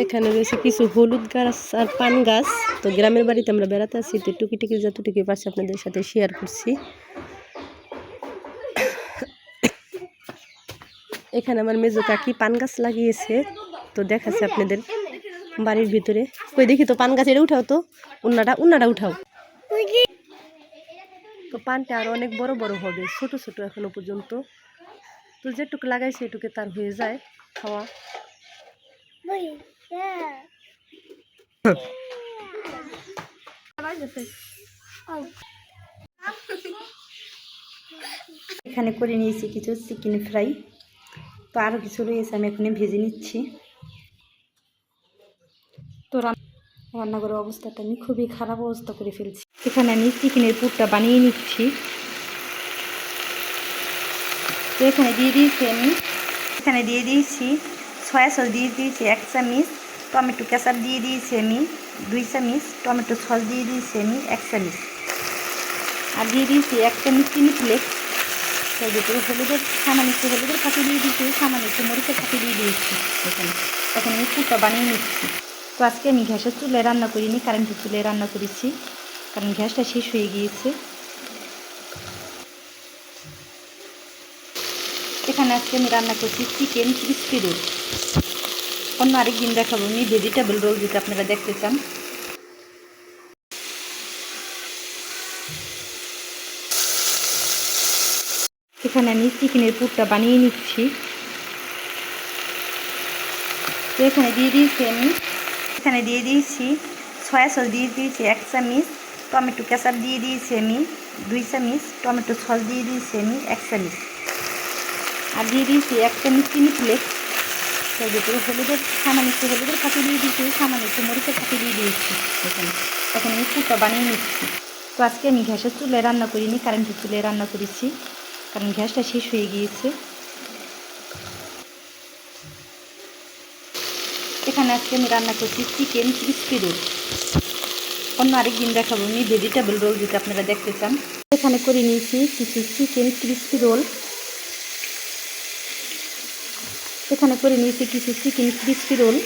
এখানে রয়েছে কিছু হলুদ গাছ আর পান গাছ। তো গ্রামের বাড়িতে আমরা বেড়াতে আসছি, তো টুকিটাকি যতটুকু পারছি আপনাদের সাথে শেয়ার করছি। এখানে আমার মেজো কাকি পান গাছ লাগিয়েছে, তো দেখাচ্ছে আপনাদের বাড়ির ভিতরে। কই দেখি তো পান গাছ, এটা উঠাও তো, উন্নাটা উঠাও। তো পানটা আরো অনেক বড় বড় হবে, ছোট ছোট এখনো পর্যন্ত। তো যেটুকু লাগাইছে এটুকু তার হয়ে যায় খাওয়া। এখানে করে নিয়েছি কিছু চিকেন ফ্রাই, তো আরও কিছু রয়েছে, আমি এখানে ভেজে নিচ্ছি। তো রান্নাঘরের অবস্থাটা আমি খুবই খারাপ অবস্থা করে ফেলছি। এখানে আমি চিকেনের পুরটা বানিয়ে নিচ্ছি। তো এখানে দিয়ে দিয়েছি সয়া সস দিয়ে দিয়েছি 1 চামচ, টমেটো কেচাপ দিয়ে দিয়েছি আমি 2 চামচ, টমেটো সস দিয়ে দিয়েছি আমি 1 চামচ, আর দিয়ে দিয়েছি 1 চামচ চিনি ফ্লেক্স। তার ভিতরে সামান্য একটু হলুদের ফাঁকি দিয়ে দিয়েছি, সামান্য একটু মরিচের ফাঁকি দিয়ে দিয়েছি। এখন আমি পুরটা বানিয়ে নিচ্ছি। তো আজকে আমি গ্যাসের চুলায় রান্না করিনি, কারেন্টের চুলায় রান্না করেছি, কারণ গ্যাসটা শেষ হয়ে গিয়েছে। এখানে আজকে আমি রান্না করছি চিকেন ক্রিস্পি রোল। অন্য আরেকদিন দেখাবো আমি ভেজিটেবল রোল, যদি আপনারা দেখতে চান। এখানে আমি চিকেনের পুরটা বানিয়ে নিচ্ছি। তো এখানে দিয়ে দিয়েছি সয়া সস দিয়ে দিয়েছি 1 চামচ, টমেটো কেচাপ দিয়ে দিয়েছি আমি 2 চামচ, টমেটো সস দিয়ে দিয়েছি আমি 1 চামচ, আর দিয়ে দিয়েছি 1 চামচ চিনি ফ্লেক্স। তার ভিতরে সামান্য একটু হলুদের ফাঁকি দিয়ে দিয়েছি, সামান্য একটু মরিচের ফাঁকি দিয়ে দিয়েছি। এখন আমি পুরটা বানিয়ে নিচ্ছি। তো আজকে আমি গ্যাসের চুলায় রান্না করিনি, কারেন্টের চুলায় রান্না করেছি, কারণ গ্যাসটা শেষ হয়ে গিয়েছে। এখানে আজকে আমি রান্না করছি চিকেন ক্রিস্পি রোল। অন্য আরেকদিন দেখাবো আমি ভেজিটেবল রোল, যদি আপনারা দেখতে চান। এখানে করে নিয়েছি কিছু চিকেন ক্রিস্পি রোল। এখানে করে নিয়েছি কিছু চিকেন ক্রিস্পি রোল।